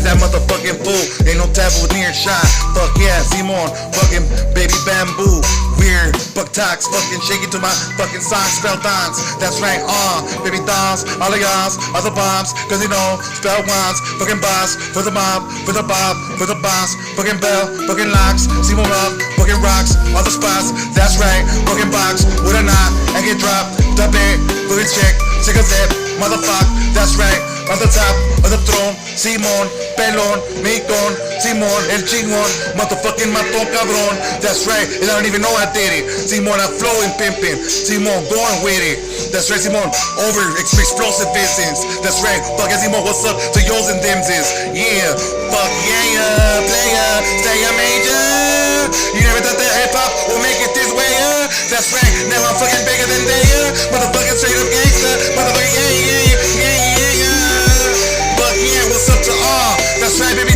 as that motherfucking fool. Ain't no taboo near shot. Fuck yeah, Simon, fucking baby bamboo. Weird, buck talks, fucking shake it to my fucking socks, spell dance. That's right, baby dance, all of y'all's are the bombs, cause you know, spell ones, fucking boss, for the mob, for the bob, for the boss, fucking bell, fucking locks, Simon love, fucking rocks, all the spots, that's right, fucking box, with a knot, and get dropped, dump it, fucking check, take a zip, motherfuck, that's right, on the top of the throne, Simon, pelon, micon, Simon, el chingón, motherfucking matón cabrón, that's right, and I don't even know I did it, Simon, I flow and pimpin', Simon, going with it, that's right, Simon, over explosive business, that's right, fuck it, Simon, what's up to yours and themses, yeah, fuck yeah, player, stay a major, you never thought that hip-hop will make it this way, that's right, now I'm fucking bigger than they, motherfucking straight up gangster, motherfucking yeah, fuck yeah, what's up to all, that's right, baby,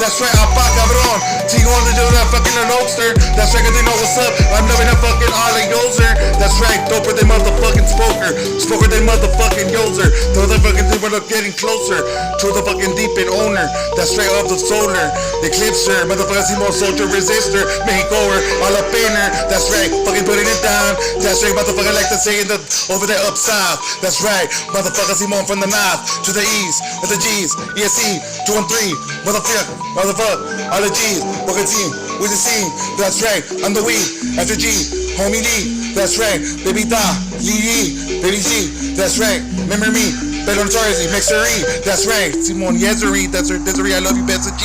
that's right, apa cabrón, chingón to do that fucking Nostra, that's right, cause they know what's up, I'm loving that fucking Ollie Yoser, that's right, doper they motherfucking spoker they motherfucking yoser, throw the fucking thing when I'm getting closer, to the fucking deep in owner, that's right, of the solar, eclipser, motherfucking Simon soldier resistor, Mexicoer, all up in her, that's right, fucking putting it down, that's right, motherfucker like to say in the, over there up south, that's right, motherfucker Simon from the north, to the east, with the G's, ESC213, motherfucker, all the G's, fucking team, with the scene, that's right, I'm the weed, after G, homie Lee, that's right, baby da, Lee, baby G, that's right, remember me, Pelon Tarzy, Mixery, that's right, Simon Yezery, that's her, I love you, Betsy G,